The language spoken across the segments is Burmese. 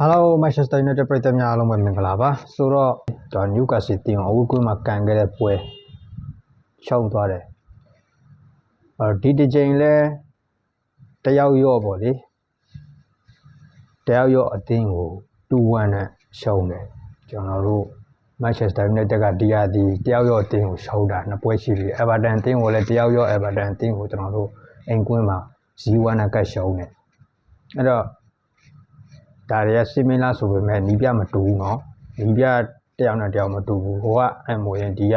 Hello, Manchester United ပြည်သူများအားလုံးပဲမင်္ဂလာပါဆိုတော့ Newcastle တင်အောင်အခုကွင်းမှာကန်ခဲ့တဲ့ပွဲရှုံးသွားတယ်ဒီတစ်ချိန်လဲတယောက်ရော့ပေါ့လေတယောက်ရော့အသင်းကို 2-1 နဲ့ရှုံးတယ်ကျွန်တော်တို့ Manchester United ကဒီယာဒီတယောက်ရော့အသင်းကိုရှုံးတာနှစ်ပွဲရှိပြီ Everton အသင်းကိုလည်းတယောက်ရော့ Everton အသင်းကိုကျွန်တော်တို့အိမ်ကွင်းမှာ 0-1 နဲ့ကတ်ရှုံးတယ်အဲ့တော့ဒါတွေကစီမင်းလားဆိုပေမဲ့နီးပြမတူဘူးเนาะနီးပြတယောက်နဲ့တယောက်မတူဘူးဟိုကအမိုရင်ဒီက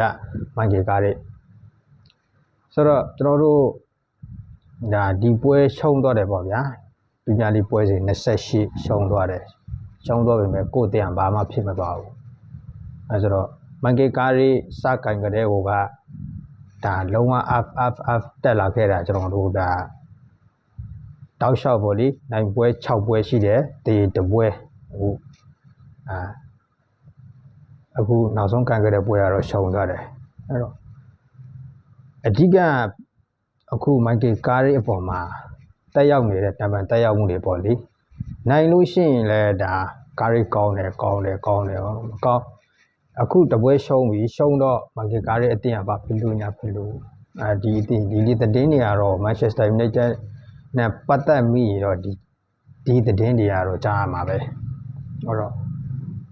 မိုက်ကယ်ကားတဲ့ဆိုတော့ကျွန်တော်တို့ဒါဒီပွဲရှုံးသွားတယ်ပေါ့ဗျာပညာလီပွဲစဉ်28ရှုံးသွားတယ်ရှုံးသွားပေမဲ့ကိုယ့်တရားဘာမှဖြစ်မသွားဘူးအဲဆိုတော့မိုက်ကယ်ကားရဲ့စကင်ကတဲ့ဟိုကဒါလုံးဝ F တက်လာခဲ့တာကျွန်တော်တို့ဒါတောက်လျှောက်ပေါ့လေနိုင်ပွဲ6ပွဲရှိတယ်တေတပွဲအခုနောက်ဆုံးကန်ခဲ့တဲ့ပွဲကတော့ရှုံးသွားတယ်အဲ့တော့အဓိကအခုမိုက်ကယ်ကားရဲ့အပေါ်မှာတက်ရောက်နေတဲ့တမန်တက်ရောက်မှုတွေပေါ့လေနိုင်လို့ရှိရင်လည်းဒါကားရိကောင်းတယ်မကောင်းအခုတပွဲရှုံးပြီရှုံးတော့မိုက်ကယ်ကားရဲ့အတင်းအပါဖြစ်လို့ညာဖြစ်လို့ဒီသတင်းတွေကတော့ Manchester United နဲ့ပတ်သက်မိတော့ဒီသတင်းတွေကတော့ကြားရမှာပဲဟုတ်တော့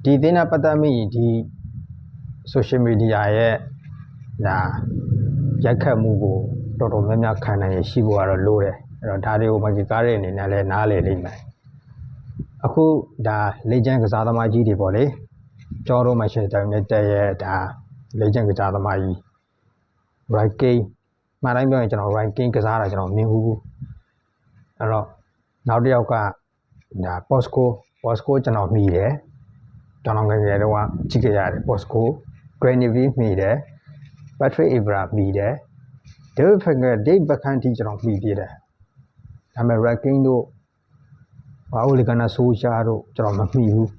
ဒီသတင်းနဲ့ပတ်သက်မိဒီ social media ရဲ့ဒါရိုက်ခတ်မှုကိုတော်တော်များများခံနိုင်ရရှိဖို့ကတော့လိုတယ်အဲ့တော့ဒါတွေကိုမကြည့်ကားတဲ့အနေနဲ့လည်းနားလည်လိမ့်မယ်အခုဒါ legend ကစားသမားကြီးတွေပေါ့လေကျော်တို့ Manchester United ရဲ့ဒါ legend ကစားသမားကြီး Roy Keane မှန်တိုင်းပြောရင်ကျွန်တော် Roy Keane ကစားတာကျွန်တော်မြင်ဘူးအဲ့တော့နောက်တစ်ယောက်ကဒါ Posco ကျွန်တော်မိတယ်ကျွန်တော်ငယ်ငယ်တုန်းကကြည့်ခဲ့ရတယ် Posco Granivy မိတယ် Patrick Evra မိတယ် David Beckham ထိကျွန်တော်မိပြတယ်ဒါပေမဲ့ Ranking တို့Ole Gunnar Solskjaer တို့ကျွန်တော်မမိဘူး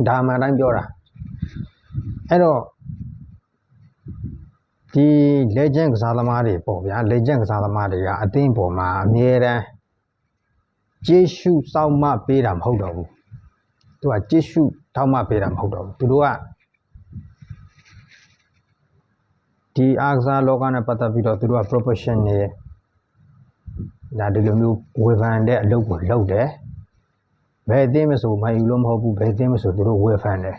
ဒါမှန်တိုင်းပြောတာအဲ့တော့ဒီ legend ကစားသမားတွေပေါ့ဗျာ legend ကစားသမားတွေကအသင်းပေါ်မှာအမြဲတမ်းကျေးဇူးစောင့်မပေးတာမဟုတ်တော့ဘူးသူကကျေးဇူးထောက်မပေးတာမဟုတ်တော့ဘူးသူတို့ကဒီအားကစားလောကနဲ့ပတ်သက်ပြီးတော့သူတို့က professional ဒါဒီလိုမျိုးဝေဖန်တဲ့အလုပ်ကိုလုပ်တယ်ဘယ်အသင်းမဆိုမယူလို့မဟုတ်ဘူးဘယ်အသင်းမဆိုသူတို့ဝေဖန်တယ်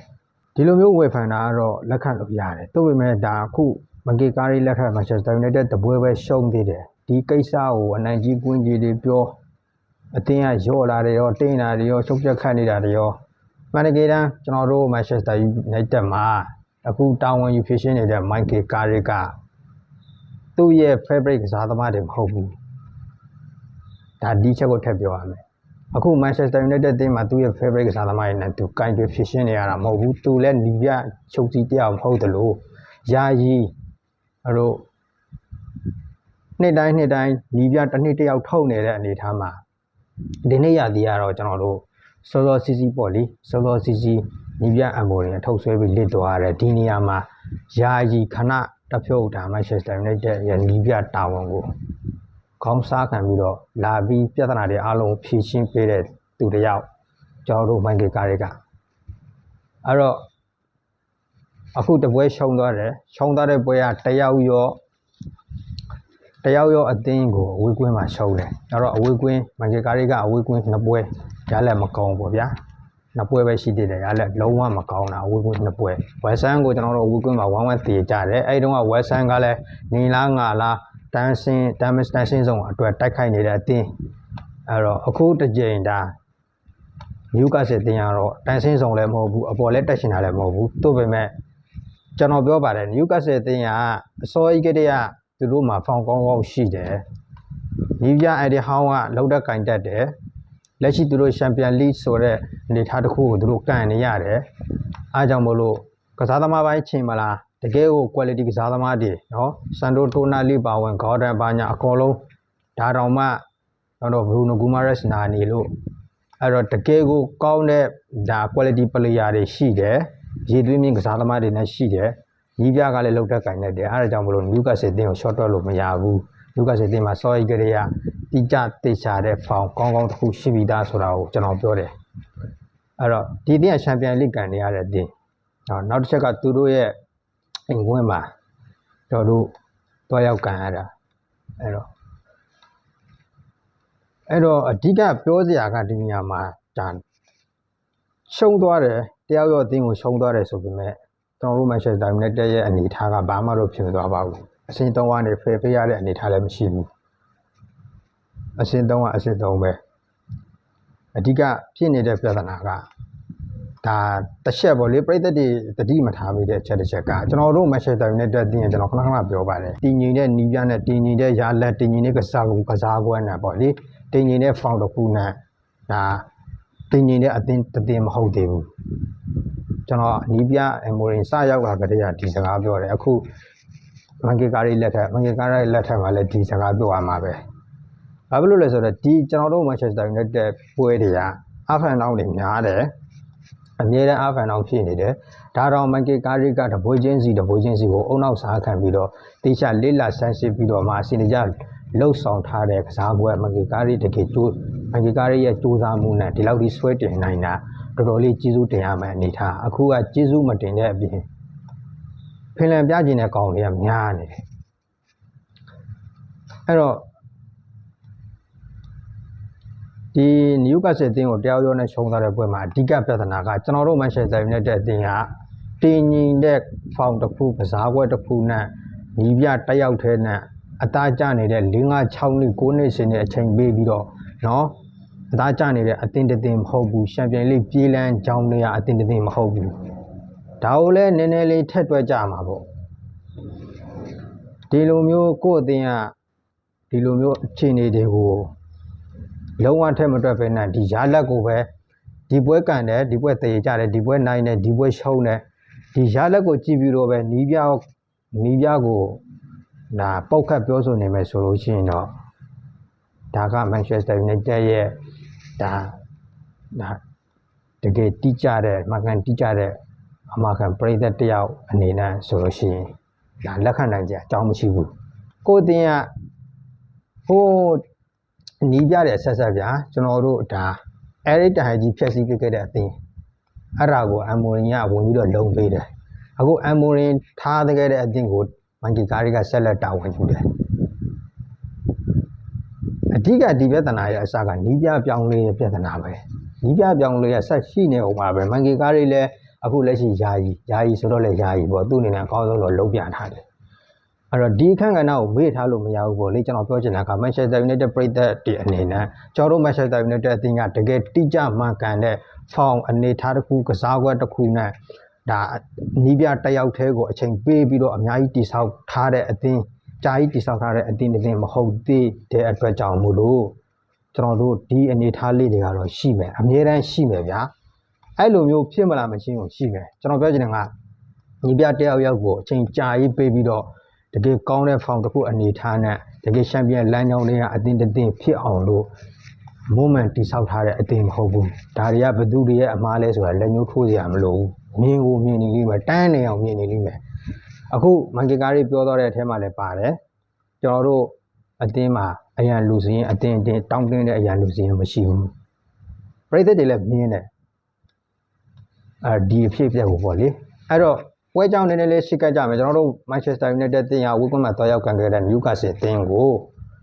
ဒီလိုမျိုးဝေဖန်တာကတော့လက်ခံလို့ရတယ်သို့ပေမဲ့ဒါအခုမကေကားလေးလက်ထက် Manchester United တပွဲပဲရှုံးသေးတယ်ဒီကိစ္စကိုအနိုင်ကြီးကွင်းကြီးတွေပြောအတင်းကရော့လာတယ်ရောတင်းလာတယ်ရောချုပ်ချက်ခတ်နေတာတွေရောမှန်တကယ်တမ်းကျွန်တော်တို့ Manchester United မှာအခုတာဝန်ယူဖြစ်နေတဲ့ Michael Carrick ကသူ့ရဲ့ favorite ကစားသမားတွေမဟုတ်ဘူးဒါဒီချက်ကိုထပ်ပြောရမယ်အခု Manchester United တင်းမှာသူ့ရဲ့ favorite ကစားသမားတွေနဲ့သူကင်တွယ်ဖြစ်နေရတာမဟုတ်ဘူးသူလည်းနီးပြချုပ်စီတရားမဟုတ်တယ်လို့ယာယီအဲ့တော့နှစ်တိုင်းနီးပြတစ်နှစ်တစ်ယောက်ထုတ်နေတဲ့အနေအထားမှာဒီနေ့ရသည်ကတော့ကျွန်တော်တို့စောစီစီပေါ့လေစောစီစီနီးပြအမိုရင်ထုတ်ဆွဲပြီးလစ်သွားရတယ်ဒီနေရာမှာယာယီခဏတဖြုတ်တာ Manchester United ရဲ့နီးပြတာဝန်ကိုခေါင်းစားခံပြီးတော့လာပြီးပြဿနာတွေအားလုံးဖြေရှင်းပေးတဲ့သူတယောက်ကျွန်တော်တို့ Michael Carrick ကအဲ့တော့အခုတပွဲရှုံးသွားတယ်ရှုံးသွားတဲ့ပွဲကတယောက်ရောအသင်းကိုအဝေးကွင်းမှာရှုံးတယ်အဲ့တော့အဝေးကွင်း Michael Carrick ကအဝေးကွင်းနှစ်ပွဲရလက်မကောင်းပေါ့ဗျာနှစ်ပွဲပဲရှိသေးတယ်ရလက်လုံးဝမကောင်းတာအဝေးကွင်းနှစ်ပွဲ West Ham ကိုကျွန်တော်တို့အဝေးကွင်းမှာ1-1တည်ကြတယ်အဲ့ဒီတော့ West Ham ကလည်းနေလားငါလားတန်းစင်းဆုံးအတွက်တိုက်ခိုက်နေတဲ့အသင်းအဲ့တော့အခုတစ်ကြိမ်ဒါ Newcastle တင်ရတော့တန်းစင်းဆုံးလည်းမဟုတ်ဘူးအပေါ်လည်းတက်ရှင်တာလည်းမဟုတ်ဘူးသို့ပေမဲ့ကျွန်တော်ပြောပါတယ် Newcastle တင်ရအစောကြီးကတည်းကသူတို့မှာဖောင်ကောင်းရှိတယ်ညီပြအဲ့ဒီဟောင်းကလောက်တဲ့ကင်တက်တယ်လက်ရှိသူတို့ Champions League ဆိုတဲ့အနေထားတစ်ခုကိုသူတို့ကန်နေရတယ်အားကြောင့်မလို့ကစားသမားပိုင်းချိန်မလားတကယ်ကို quality ကစားသမားတွေနော်ဆန်တိုတိုနာလီပါဝင်ဂေါ်ဒန်ဘာညာအကုန်လုံးဒါတောင်မှတော့ Bruno Guimaraes နာနေလို့အဲ့တော့တကယ်ကိုကောင်းတဲ့ဒါ quality player တွေရှိတယ်ရေသွင်းမြင့်ကစားသမားတွေနဲ့ရှိတယ်ညီပြကလည်းလောက်တဲ့ကင်နေတယ်အဲ့ဒါကြောင့်မလို့ Newcastle တင်းကို short တော့လို့မရဘူး Newcastle တင်းမှာ sorry ကလေးကတိကျသေချာတဲ့ဖောင်ကောင်းတစ်ခုရှိပြီးသားဆိုတာကိုကျွန်တော်ပြောတယ် တော့ဒီအသင်းကချန်ပီယံလိကန်နေရတဲ့အသင်းနောက်တစ်ချက်ကသူတို့ရဲ့အိမ်ကွင်းမှာကျွန်တော်တို့တွားရောက်ကန်ရတာအဲ့တော့အဓိကပြောစရာကဒီနေရာမှာဒါရှုံးသွားတယ်တယောက်ရောအသင်းကိုရှုံးသွားတယ်ဆိုပေမဲ့ကျွန်တော်တို့ Manchester United ရဲ့အနေအထားကဘာမှတော့ဖြစ်မသွားပါဘူးအဆင့်3ကနေဖယ်ပေးရတဲ့အနေအထားလည်းမရှိဘူးအဆင့်3ကအဆင့်3ပဲအဓိကဖြစ်နေတဲ့ပြဿနာကဒါတစ်ချက်ပေါ့လေပြည်သက်တွေတတိမထားမိတဲ့အချက်တစ်ချက်ကကျွန်တော်တို့ Manchester United အသင်းကျွန်တော်ခဏပြောပါတယ်တည်ငြိမ်တဲ့နီးပြနဲ့တည်ငြိမ်တဲ့ရာလက်တည်ငြိမ်တဲ့ကစားကွက်နဲ့ပေါ့လေတည်ငြိမ်တဲ့ဖောင်တစ်ခုနဲ့ဒါတည်ငြိမ်တဲ့အသင်းမဟုတ်သေးဘူးကျွန်တော်နီးပြအမိုရင်စရောက်လာကြတဲ့ဒီစကားပြောတယ်အခုမန်ကေကာရီလက်ထက်မှာလည်းဒီစကားပြောရမှာပဲဘာဖြစ်လို့လဲဆိုတော့ဒီကျွန်တော်တို့ Manchester United ပွဲတွေကအဖန်အောင်တွေများတယ်အမြဲတမ်းအဖန်အောင်ဖြစ်နေတယ်ဒါတော့မန်ကေကာရီကတပွဲချင်းစီကိုအုံနောက်စားခံပြီးတော့တေချာလေးလာဆန်းစစ်ပြီးတော့မှအစီအကြလှုပ်ဆောင်ထားတဲ့ကစားပွဲမန်ကေကာရီတကယ်မန်ကေကာရီရဲ့စူးစမ်းမှုနဲ့ဒီလောက်ဒီဆွဲတင်နိုင်တာတော်တော်လေးကျေးဇူးတင်ရမယ်အနေထားအခုကကျေးဇူးမတင်တဲ့အပြင်ဖင်လန်ပြကျင်တဲ့ကောင်တွေကများနေတယ်အဲ့တော့ဒီနယူကာဆယ်အသင်းကိုတရားရောနဲ့ရှုံးသွားတဲ့ပွဲမှာအဓိကပြဿနာကကျွန်တော်တို့ Manchester United အသင်းကတင်းငင်တဲ့ဖောင်တစ်ခုကစားပွဲတစ်ခုနဲ့ညီပြတက်ရောက်ထဲနဲ့အသားကျနေတဲ့4-5-6နှစ်9နှစ်ရှင်တဲ့အချိန်ပေးပြီးတော့နော်အသားကျနေတဲ့အသင်းတစ်သင်းမဟုတ်ဘူးချန်ပီယံလိပြေးလန်းကြောင်းတွေကအသင်းတစ်သင်းမဟုတ်ဘူးဒါကိုလည်းနည်းနည်းလေးထက်တွက်ကြမှာပေါ့ဒီလိုမျိုးကိုယ့်အသင်းကဒီလိုမျိုးအခြေအနေတွေကိုလုံးဝထက်မတွက်ပဲနဲ့ဒီရလက်ကိုပဲဒီပွဲကန်တယ်ဒီပွဲတည်ကြတယ်ဒီပွဲနိုင်တယ်ဒီပွဲရှုံးတယ်ဒီရလက်ကိုကြည့်ပြီးတော့ပဲနီးပြကိုဒါပောက်ခတ်ပြောဆိုနေမယ်ဆိုလို့ရှိရင်တော့ဒါက Manchester United ရဲ့ဒါတကယ်တိကျတဲ့မှန်ကန်တိကျတဲ့အမှားခံပရိသတ်တယောက်အနေနဲ့ဆိုလို့ရှိရင်ဒါလက်ခံနိုင်ကြအကြောင်းမရှိဘူးကိုယ်တင်ကဟိုနီးပြတဲ့ဆက်ဗျာကျွန်တော်တို့ဒါအဲ့ဒီတိုင်ကြီးဖြည့်ဆည်းခဲ့တဲ့အသင်းအဲ့ဒါကိုအမိုရင်ကဝင်ပြီးတော့လုံပေးတယ်အခုအမိုရင်ထားခဲ့တဲ့အသင်းကိုမန်ကီကာရီကဆက်လက်တာဝန်ယူတယ်အဓိကဒီပြဿနာရဲ့အစကနီးပြပြောင်းလဲရဲ့ပြဿနာပဲနီးပြပြောင်းလဲရဆက်ရှိနေအောင်ပါပဲမန်ကီကာရီလည်းအခုလက်ရှိယာယီဆိုတော့လည်းယာယီပေါ့သူ့အနေနဲ့အကောင်းဆုံးတော့လုံးပြထားတယ်အဲ့တော့ဒီအခန့်ကဏ္ဍကိုမေ့ထားလို့မရဘူးပေါ့လေကျွန်တော်ပြောချင်တာက Manchester United ပြည်သက်တွေအနေနဲ့ကျွန်တော်တို့ Manchester United အသင်းကတကယ်တိကျမှန်ကန်တဲ့ဖောင်အနေထားတစ်ခုကစားကွက်တစ်ခုနဲ့ဒါနီးပြတက်ရောက်သေးကိုအချိန်ပေးပြီးတော့အများကြီးတိဆောက်ထားတဲ့အသင်းကြာကြီးတိဆောက်ထားတဲ့အသင်းတစ်သင်းမဟုတ်သေးတဲ့အတွက်ကြောင့်မို့လို့ကျွန်တော်တို့ဒီအနေထားလေးတွေကတော့ရှိမယ်အမြဲတမ်းရှိမယ်ဗျာအဲ့လိုမျိုးဖြစ်မလားမချင်းကိုရှိမယ်ကျွန်တော်ပြောချင်တာကနီးပြတက်ရောက်ကိုအချိန်ကြာကြီးပေးပြီးတော့တကယ်ကောင်းတဲ့ဖောင်တစ်ခုအနေထားနဲ့တကယ်ချန်ပီယံလမ်းကြောင်းတွေကအသင်းတစ်သင်းဖြစ်အောင်လို့ moment တိဆောက်ထားတဲ့အသင်းမဟုတ်ဘူးဒါတွေကဘသူတွေရဲ့အမားလဲဆိုတာလက်ညှိုးထိုးစရာမလိုဘူးမြင်နေလိမ့်မယ်တန်းနေအောင်မြင်နေလိမ့်မယ်အခုမန်ကီကာရီပြောတော့တဲ့အထဲမှာလည်းပါတယ်ကျွန်တော်တို့အသင်းမှာအရန်လူစင်းအသင်းတောင်းတင်းတဲ့အရန်လူစင်းမရှိဘူးပရိသတ်တွေလည်းမြင်တယ်ဒီအဖြစ်အပျက်ကိုပေါ့လေအဲ့တော့ပွဲကြောင်းနည်းနည်းလေးရှင်းကပ်ကြမယ်ကျွန်တော်တို့ Manchester United တင်ရဝီကွန်မှာတွားရောက်ကန်ခဲ့တဲ့ Newcastle တင်ကို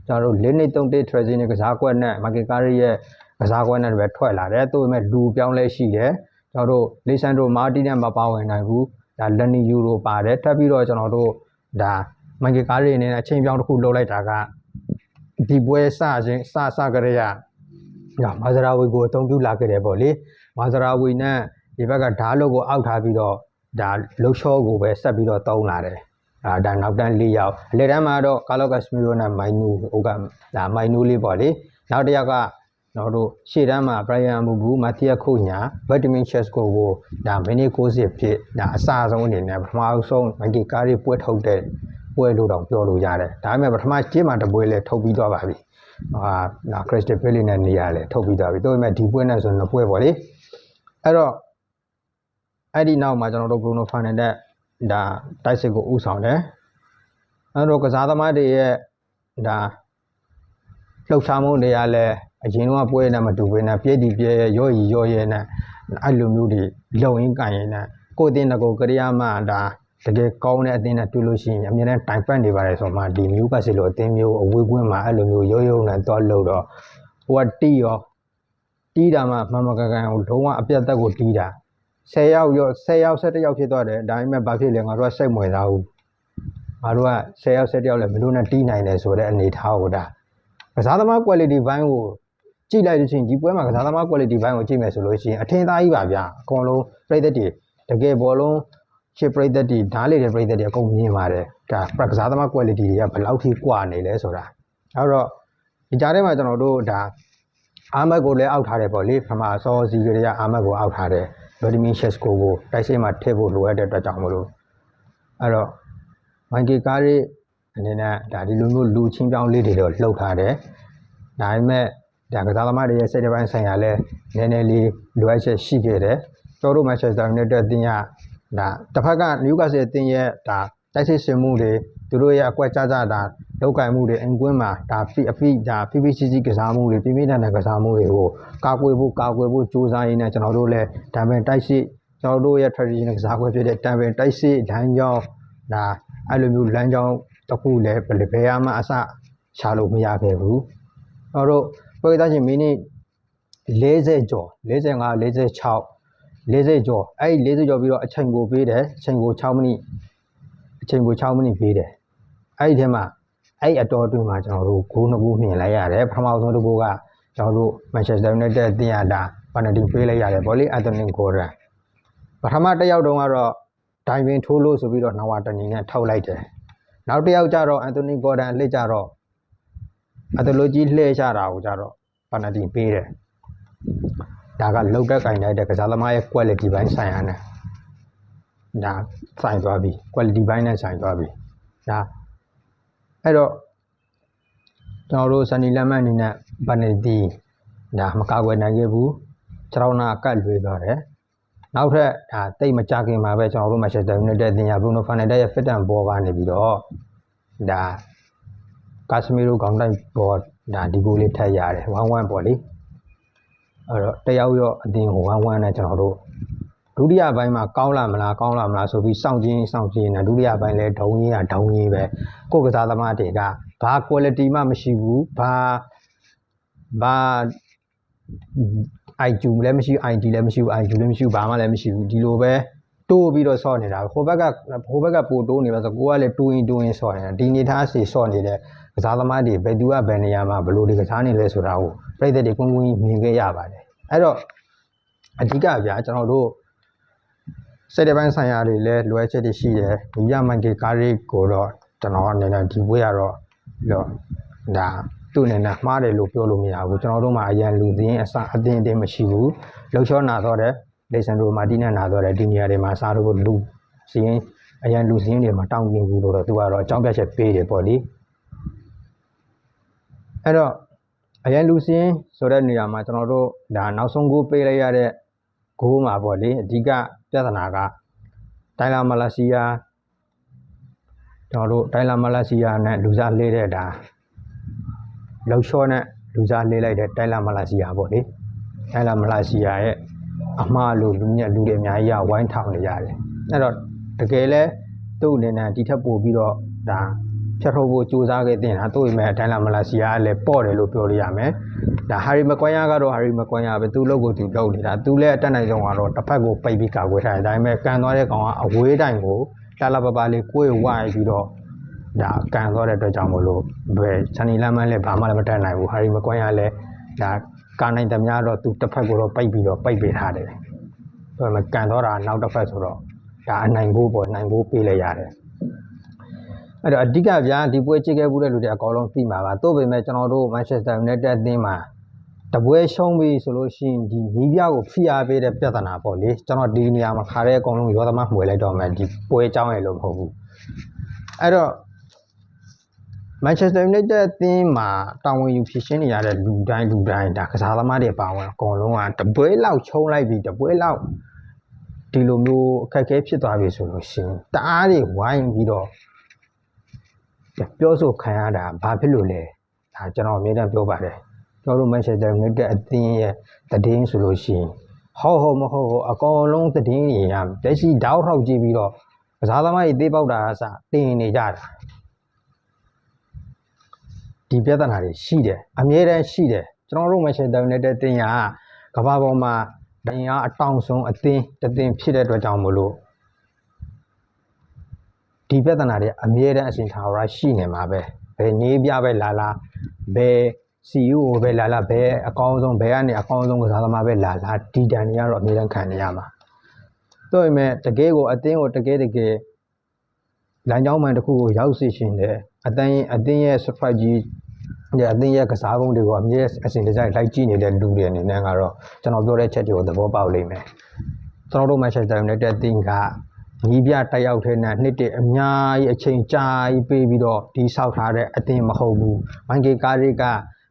ကျွန်တော်တို့၄နှစ်3 Trezeguet နဲ့ကစားကွက်နဲ့ Marquinhos ရဲ့ကစားကွက်နဲ့ပဲထွက်လာတယ်။သို့ပေမဲ့လူပြောင်းလဲရှိတယ်။ကျွန်တော်တို့ Lisandro Martinez နဲ့မပါဝင်နိုင်ဘူး။ဒါ Leny Yoro ပါတယ်။ထပ်ပြီးတော့ကျွန်တော်တို့ဒါ Marquinhos အနေနဲ့အချိန်ပြောင်းတစ်ခုလုပ်လိုက်တာကဒီပွဲစကြရမာဇရာဝီကိုအသုံးပြုလာခဲ့တယ်ပေါ့လေ။မာဇရာဝီနဲ့ဒီဘက်ကဓာတ်လို့ကိုအောက်ထားပြီးတော့ဒါလှုပ်ရှောကိုပဲဆက်ပြီးတော့သုံးလာတယ်ဒါနောက်တန်း၄ယောက်အလဲတန်းမှာတော့ကာလော့ကက်စမီရိုနဲ့မိုင်နူဟိုကဒါမိုင်နူလေးပေါ့လေနောက်တစ်ယောက်ကကျွန်တော်တို့ရှေ့တန်းမှာဘရိုင်ယန်မူဘူးမာတီယာခုညာဗက်တမင်ချက်စကိုဒါမိနစ်60ဖြစ်ဒါအစဆုံးအနေနဲ့ပထမဆုံးမန်ကီကာရီပွဲထုတ်တဲ့ပွဲလို့တော့ပြောလို့ရတယ်ဒါပေမဲ့ပထမကျင်းမှာတပွဲလဲထုတ်ပြီးသွားပါပြီနာခရစ်စတယ်ပဲလီနဲ့နေရာလဲထုတ်ပြီးသွားပြီဒါပေမဲ့ဒီပွဲနဲ့ဆိုတော့ပွဲပေါ့လေအဲ့တော့အဲ့ဒီနောက်မှာကျွန်တော်တို့ Bruno Fernandes ဒါတိုက်စစ်ကိုဥဆောင်တယ်အဲ့တော့ကစားသမားတွေရဲ့ဒါလှုပ်ရှားမှုတွေကလည်းအရင်ကပွဲနဲ့မတူဘဲနဲ့ပြည့်တည်ပြည့်ရော့ရဲနဲ့ အဲ့လိုမျိုးတွေလုံရင်းကန်ရင်နဲ့ကိုတင်တကိုကရိယာမှဒါတကယ်ကောင်းတဲ့အသင်းနဲ့တွေ့လို့ရှိရင်အမြဲတမ်းတိုင်ပတ်နေပါတယ်ဆိုမှဒီမျိုးကစီလိုအသင်းမျိုးအဝေးကွင်းမှာအဲ့လိုမျိုးရုံနဲ့တော့လို့တော့ဟိုကတီးရောတီးတာမှမမကန်ကန်ကိုလုံးဝအပြတ်သက်ကိုတီးတာ10ယောက်ရော10ယောက်17ယောက်ဖြစ်သွားတယ်ဒါပေမဲ့ဘာဖြစ်လဲငါတို့ကစိတ်မဝင်စားဘူးငါတို့က10ယောက်17ယောက်လည်းမလို့နဲ့တီးနိုင်တယ်ဆိုတဲ့အနေထားကိုဒါကစားသမား quality ဘိုင်းကိုကြည့်လိုက်လို့ရှိရင်ဒီပွဲမှာကစားသမား quality ဘိုင်းကိုကြည့်မယ်ဆိုလို့ရှိရင်အထင်သားကြီးပါဗျာအကုန်လုံးပြည်သက်တွေတကယ်ဘောလုံးချစ်ပြည်သက်တွေဓာတ်လေတဲ့ပြည်သက်တွေအကုန်မြင်ပါတယ်ဒါကစားသမား quality တွေကဘယ်လောက်ထိကွာနေလဲဆိုတာအဲ့တော့ဒီကြားထဲမှာကျွန်တော်တို့ဒါအာမတ်ကိုလည်းအောက်ထားတယ်ပေါ့လေပထမအစောစီကလေးကအာမတ်ကိုအောက်ထားတယ်ဗလာဒီမီရှက်စကိုကိုတိုက်စစ်မှာထည့်ဖို့လိုအပ်တဲ့အတွက်ကြောင့်မလို့အဲ့တော့မိုင်ကီကားရဲ့အနေနဲ့ဒါဒီလိုမျိုးလူချင်းပြောင်းလေးတွေတော့လှုပ်ထားတယ်ဒါပေမဲ့ဒါကစားသမားတွေရဲ့စိတ်တပိုင်းဆိုင်ရာလဲနည်းနည်းလေးလိုအပ်ချက်ရှိခဲ့တယ်ကျော်တို့မန်ချက်စတာယူနိုက်တက်အသင်းကဒါတစ်ဖက်ကနယူကာဆယ်အသင်းရဲ့ဒါတိုက်စစ်ရှင်မှုတွေသူတို့ရဲ့အကွက်ကြကြဒါလောက်ကင်မှုတွေအင်ကွင်းမှာဒါဖိဖိစီစီကစားမှုတွေပြင်းပြင်းထန်ထန်ကစားမှုတွေကိုကာကွယ်ဖို့ကြိုးစားရင်းနဲ့ကျွန်တော်တို့လည်းဒါပေမဲ့တိုက်စစ်ကျွန်တော်တို့ရဲ့ traditional ကစားကွက်ဖြစ်တဲ့တံပင်တိုက်စစ်လမ်းကြောင်းဒါအဲ့လိုမျိုးလမ်းကြောင်းတစ်ခုလည်းဘယ်မှအစရှာလို့မရခဲ့ဘူးကျွန်တော်တို့ပြည်သားချင်းမိနစ်40ကျော်45 46 40ကျော်အဲ့ဒီ40ကျော်ပြီးတော့အချိန်ကိုပေးတယ်အချိန်ကို6မိနစ်ပေးတယ်အဲ့ဒီထဲမှာအဲ့အတော်အတွင်းမှာကျွန်တော်တို့ဂိုး2ဂိုးမြင်လိုက်ရတယ်ပထမဆုံးတစ်ဂိုးကကျွန်တော်တို့မန်ချက်စတာယူနိုက်တက်အသင်းရတာပန်နတီပေးလိုက်ရတယ်ဗောလေအက်သနီဂိုရန်ပထမတစ်ယောက်တုန်းကတော့ဒိုင်ပင်ထိုးလို့ဆိုပြီးတော့နဝါတနီနဲ့ထောက်လိုက်တယ်နောက်တစ်ယောက်ကျတော့အက်သနီဂိုရန်လှစ်ကြတော့အတလိုကြီးလှည့်ချတာကိုကျတော့ပန်နတီပေးတယ်ဒါကလောက်တက်ကင်တဲ့ကစားသမားရဲ့ quality ဘိုင်းဆိုင်ရာနဲ့ဒါဆိုင်သွားပြီ quality ဘိုင်းနဲ့ဆိုင်သွားပြီဒါအဲ့တော့ကျွန်တော်တို့စနီလက်မန်အနေနဲ့ပန်နတီဒါမကာကွယ်နိုင်ခဲ့ဘူးခြေထောက်နာကတ်လွေးသွားတယ်နောက်ထပ်ဒါတိတ်မကြခင်မှာပဲကျွန်တော်တို့မန်ချက်စတာယူနိုက်တက်အသင်းကဘရူနိုဖာနယ်ဒက်ရဲ့ fit and ball ကနေပြီးတော့ဒါကာစမီရိုခေါင်းတိုက်ဘောဒါဒီဂိုးလေးထပ်ရတယ်1-1ပေါ့လေအဲ့တော့တယောက်ရောအတင်းကို1-1နဲ့ကျွန်တော်တို့ဒုတိယပိုင်းမှာကောင်းလာမလားဆိုပြီးစောင့်ကြည့်နေဒုတိယပိုင်းလဲဒုံကြီးပဲကိုယ်ကစားသမားတွေကဘာ quality မှမရှိဘူးဘာ IQ လည်းမရှိ ID လည်းမရှိဘူး IQ လည်းမရှိဘူးဘာမှလည်းမရှိဘူးဒီလိုပဲတိုးပြီးတော့ဆော့နေတာဟိုဘက်ကပိုတိုးနေပါဆိုကိုကလည်းတိုးရင်ဆော့နေတာဒီနေသားစီဆော့နေတဲ့ကစားသမားတွေဘယ်သူကဘယ်နေရာမှာဘယ်လိုတွေကစားနေလဲဆိုတာကိုပြည်သက်တွေကွန်းမြင်ခဲ့ရပါတယ်အဲ့တော့အဓိကဗျာကျွန်တော်တို့စိတ်တပိုင်းဆိုင်ရာတွေလည်းလွယ်ချက်တွေရှိတယ်ဒီရမိုင်ကေကားရီကိုတော့ကျွန်တော်အနေနဲ့ဒီဘွေးကတော့ဒါသူ့အနေနဲ့မှားတယ်လို့ပြောလို့မရဘူးကျွန်တော်တို့မှာအရန်လူစင်းအတင်းမရှိဘူးလှုပ်ချောနာတော့တယ်လေဆန်ဒရိုမာတီနဲ့နာတော့တယ်ဒီနေရာတွေမှာစားလို့လူစင်းအရန်လူစင်းတွေမှာတောင်းပြဘူးလို့တော့သူကတော့အကြောင်းပြချက်ပေးတယ်ပေါ့လေအဲ့တော့အရန်လူစင်းဆိုတဲ့နေရာမှာကျွန်တော်တို့ဒါနောက်ဆုံးဂိုးပေးလိုက်ရတဲ့ဂိုးမှာပေါ့လေအဓိကပြဿနာကတိုင်လာမလာစီယာကျွန်တော်တို့တိုင်လာမလာစီယာနဲ့လူစားလေးတဲ့ဒါလှုပ်ချောနဲ့လူစားလေးလိုက်တဲ့တိုင်လာမလာစီယာပေါ့လေတိုင်လာမလာစီယာရဲ့အမှားလို့လူတွေအများကြီးဝိုင်းထောင်နေကြတယ်အဲ့တော့တကယ်လဲသူ့အနေနဲ့ဒီထက်ပိုပြီးတော့ဒါဖြတ်ထုတ်ဖို့ကြိုးစားခဲ့တဲ့ဟာသူ့ရဲ့တိုင်လာမလာစီယာကလည်းပေါ့တယ်လို့ပြောလို့ရမယ်ဒါဟာရီမကွန်ယာကတော့ဟာရီမကွန်ယာပဲသူ့လုပ်ကိုသူလုပ်နေတာသူလည်းအတက်နိုင်ဆုံးကတော့တစ်ဖက်ကိုပိတ်ပြီးကာကွယ်ထားတယ်ဒါပေမဲ့ကန်သွားတဲ့ကောင်ကအဝေးတိုင်ကိုလာပပလေးကိုယ်ဝိုင်းပြီးတော့ဒါကန်သွားတဲ့အတွက်ကြောင့်မလို့ဘယ်ချန်နီလမ်းမန်းလည်းဘာမှလည်းမတက်နိုင်ဘူးဟာရီမကွန်ယာလည်းဒါကာနိုင်သမျှတော့သူတစ်ဖက်ကိုတော့ပိတ်ပေးထားတယ်ဆိုတော့ကန်သွားတာနောက်တစ်ဖက်ဆိုတော့ဒါအနိုင်ဖို့ပေါ့နိုင်ဖို့ပေးလိုက်ရတယ်အဲ့တော့အဓိကဗျာဒီပွဲကြည့်ခဲ့ဘူးတဲ့လူတွေအကောင်လုံးသိမှာပါသို့ပေမဲ့ကျွန်တော်တို့မန်ချက်စတာယူနိုက်တက်အသင်းမှာတပွဲရှုံးပြီဆိုလို့ရှိရင်ဒီနီးပြကိုဖိအားပေးတဲ့ပြဿနာပေါ့လေကျွန်တော်ဒီနေရာမှာခါတဲ့အကောင်လုံးရောသမားမှွေလိုက်တော့မှဒီပွဲအကြောင်းရလို့မဟုတ်ဘူးအဲ့တော့မန်ချက်စတာယူနိုက်တက်အသင်းမှာတာဝန်ယူဖြစ်ရှင်းနေရတဲ့လူတိုင်းဒါကစားသမားတွေပါဝင်အကောင်လုံးကတပွဲလောက်ချုံးလိုက်ပြီတပွဲလောက်ဒီလိုမျိုးအခက်အခဲဖြစ်သွားပြီဆိုလို့ရှိရင်တအားတွေဝိုင်းပြီးတော့ပြောဆိုခံရတာဘာဖြစ်လို့လဲဒါကျွန်တော်အမြဲတမ်းပြောပါတယ်ကျွန်တော်တို့မန်ချက်စတာယူနိုက်တက်အသင်းရဲ့တည်င်းဆိုလို့ရှိရင် ဟုတ်မဟုတ်အကောင်လုံးသတင်းတွေရလက်ရှိတောက်ထောက်ကြည့်ပြီးတော့ကစားသမားတွေသေးပေါက်တာအစတင်နေကြတာဒီပြဿနာတွေရှိတယ်အမြဲတမ်းရှိတယ်ကျွန်တော်တို့မချက်တဲ့နေတဲ့တင်ရကဘာပေါ်မှာတရားအတောင်ဆုံးအသင်းတသင်ဖြစ်တဲ့အတွက်ကြောင့်မလို့ဒီပြဿနာတွေအမြဲတမ်းအစဉ်ထာဝရရှိနေမှာပဲဘယ်နေပြပဲလာဘယ် CEO ပဲလာဘယ်အကောင်းဆုံးဘယ်ကနေအကောင်းဆုံးကစားသမားပဲလာဒီတန်တွေကတော့အမြဲတမ်းခံနေရမှာတို့ပေမဲ့တကယ်ကိုအသင်းကိုတကယ်လမ်းကြောင်းမှန်တစ်ခုကိုရောက်စေရှင်တယ်အသင်းရဲ့ strategy အသင်းရဲ့ကစားပုံတွေကိုအမြဲအစဉ်တစိုက်လိုက်ကြည့်နေတဲ့လူတွေအနေနဲ့ကတော့ကျွန်တော်ပြောတဲ့ချက်တွေကိုသဘောပေါက်လိမ့်မယ်ကျွန်တော်တို့ Manchester United တင်ကညီပြတက်ရောက်တဲ့နှစ်တည်းအများကြီးအချိန်ကြာကြီးပေးပြီးတော့ဒီဆောက်ထားတဲ့အသင်းမဟုတ်ဘူးမိုင်ကေကာရီက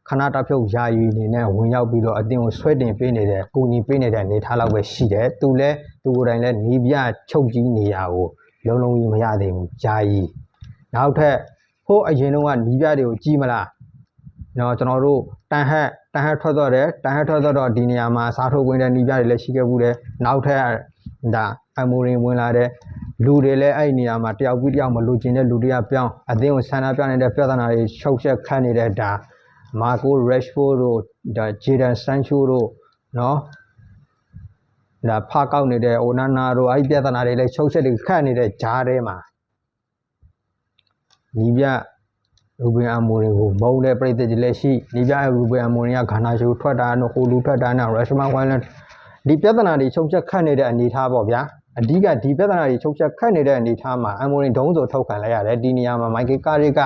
ခဏတဖြုတ်ယာယီနေနဲ့ဝင်ရောက်ပြီးတော့အသင်းကိုဆွဲတင်ပေးနေတယ်ကိုညီပေးနေတဲ့အနေထားလောက်ပဲရှိတယ်သူကိုယ်တိုင်လည်းညီပြချုပ်ကြီးနေရကိုလုံးကြီးမရသေးဘူးယာယီနောက်ထပ်ဟိုအရင်တုန်းကညီပြတွေကိုကြည့်မလားနော်ကျွန်တော်တို့တန်ဟက်ထွက်တော့တယ်တန်ဟက်ထွက်တော့ဒီနေရာမှာစားထုတ်ဝင်တဲ့ညီပြတွေလည်းရှိခဲ့ဘူးတယ်နောက်ထပ်ဒါအမိုရင်ဝင်လာတဲ့လူတွေလည်းအဲ့ဒီနေရာမှာတယောက်ပြီးတယောက်မလူကျင်တဲ့လူတွေကပြောင်းအသင်းကိုဆန္ဒပြနေတဲ့ပြဿနာတွေရှုပ်ရှက်ခတ်နေတဲ့ဒါမာကိုရက်ရှ်ဖို့တို့ဒါဂျေဒန်ဆန်ချိုတို့နော်ဒါဖားကောက်နေတဲ့အိုနာနာတို့အဲ့ဒီပြဿနာတွေလည်းရှုပ်ရှက်တွေခတ်နေတဲ့ဂျားထဲမှာညီပြရူဘင်အမိုရင်ကိုမုံတဲ့ပြည်သက်ကြီးလည်းရှိညီပြရူဘင်အမိုရင်ကဂါနာရှိုထွက်တာနော်ဟိုလူထွက်တာနော်ရက်ရှ်မန်ဝိုင်းလန်ဒီပြဿနာတွေချုပ်ချက်ခတ်နေတဲ့အနေထားပေါ့ဗျာအဓိကဒီပြဿနာတွေချုပ်ချက်ခတ်နေတဲ့အနေထားမှာအမိုရင်ဒုံးဆိုထုတ်ခံလိုက်ရတယ်ဒီနေရာမှာမိုက်ကယ်ကာရီက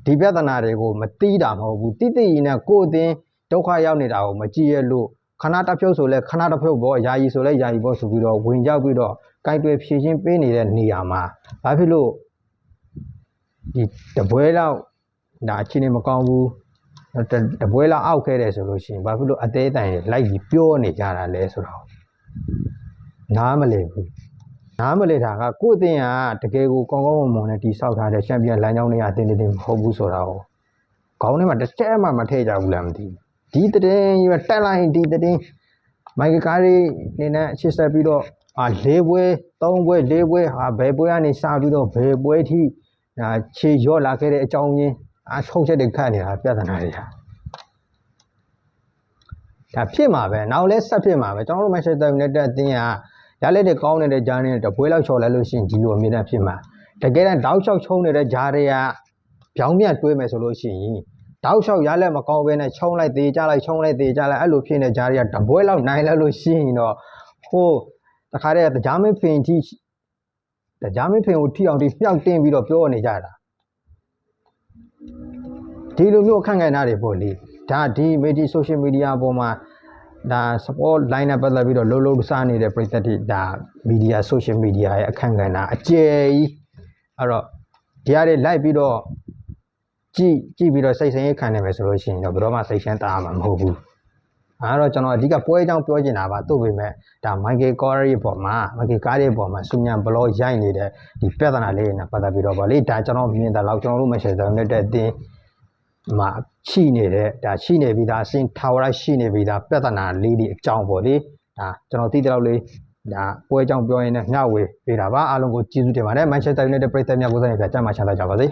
ဒီပြဿနာတွေကိုမတီးတာမဟုတ်ဘူးတိတိရင်နဲ့ကိုယ်အသင်းဒုက္ခရောက်နေတာကိုမကြည့်ရလို့ခဏတစ်ဖြုတ်ဆိုလဲခဏတစ်ဖြုတ်ပေါ့ယာယီဆိုလဲယာယီပေါ့ဆိုပြီးတော့ဝင်ရောက်ပြီးတော့ကြိုက်တွေဖြည့်ချင်းပေးနေတဲ့နေရာမှာဘာဖြစ်လို့ဒီတပွဲလောက်ဒါအချင်းနေမကောင်းဘူးတပွဲလောက်အောက်ခဲ့တယ်ဆိုလို့ရှိရင်ဘာဖြစ်လို့အသေးအတန်လိုက်ပြီးပြောနေကြတာလဲဆိုတော့နားမလည်ဘူးနားမလည်တာကကိုယ့်အသင်းကတကယ်ကိုကောင်းကောင်းမွန်မွန်နဲ့တီဆောက်ထားတဲ့ချန်ပီယံလမ်းကြောင်းတွေအသင်းတွေမဟုတ်ဘူးဆိုတော့ခေါင်းထဲမှာတစ်ချက်မှမထည့်ကြဘူးလားမသိဘူးဒီတဲ့င်းတက်လိုက်ဒီတဲ့င်းမိုက်ကယ်ကာရီနေနဲ့အချစ်ဆက်ပြီးတော့၄ပွဲ၃ပွဲ၄ပွဲဟာဘယ်ပွဲကနေစပြီးတော့ဘယ်ပွဲထိခြေရော့လာခဲ့တဲ့အကြောင်းရင်းဆုံးချက်တွေခတ်နေတာပြဿနာတွေဟာဒါဖြစ်မှာပဲနောက်လဲဆက်ဖြစ်မှာပဲကျွန်တော်တို့ Manchester United အသင်းကရလက်တွေကောင်းနေတဲ့ဂျားနဲ့တပွဲလောက်ချော်လိုက်လို့ရှိရင်ဒီလိုအမြင်နဲ့ဖြစ်မှာတကယ်တမ်းတောက်လျှောက်ချုံနေတဲ့ဂျားတွေကပြောင်းပြန်တွေးမယ်ဆိုလို့ရှိရင်တောက်လျှောက်ရလက်မကောင်းဘဲနဲ့ချုံလိုက်သေးကြလိုက်ချုံလိုက်သေးကြလိုက်အဲ့လိုဖြစ်နေဂျားတွေကတပွဲလောက်နိုင်လိုက်လို့ရှိရင်တော့ဟိုတခါတည်းဂျာမင်းဖင်ကိုထိအောင်ဒီမြောက်တင်းပြီးတော့ပြောနေကြတာဒီလိုမျိုးအခန့်ကဏ္ဍတွေပေါ့လေဒါဒီsocial media ပေါ်မှာဒါ support line နဲ့ပတ်သက်ပြီးတော့လုံးစားနေတဲ့ပြည်သက်တွေဒါ media social media ရဲ့အခန့်ကဏ္ဍအကျယ်ကြီးအဲ့တော့ဒီဟာတွေလိုက်ပြီးတော့ကြည့်ပြီးတော့စိတ်ဆင်းရဲခံနေမယ်ဆိုလို့ရှိရင်တော့ဘယ်တော့မှစိတ်ရှင်းတာမှာမဟုတ်ဘူးအဲ့တော့ကျွန်တော်အဓိကပွဲအကြောင်းပြောချင်တာပါသို့ပေမဲ့ဒါမိုက်ကယ်ကာရီပေါ်မှာစူညံဘလော့ရိုက်နေတဲ့ဒီပြဿနာလေးနဲ့ပတ်သက်ပြီးတော့ဗောလေဒါကျွန်တော်မြင်တာလောက်ကျွန်တော်တို့မရှယ်တဲ့တဲ့အတင်းမှာရှိနေတဲ့ဒါရှိနေပြီးသားအစင်ထာဝရရှိနေပြီးသားပြဿနာလေးတွေအကြောင်းပေါ့လေဒါကျွန်တော်သိတဲ့လောက်လေးဒါပွဲအကြောင်းပြောရင်းနဲ့မျှဝေပေးတာပါအားလုံးကိုကျေးဇူးတင်ပါတယ် Manchester United ပရိသတ်များကိုယ်စားနဲ့ပြကြမှာချမ်းသာကြပါစေ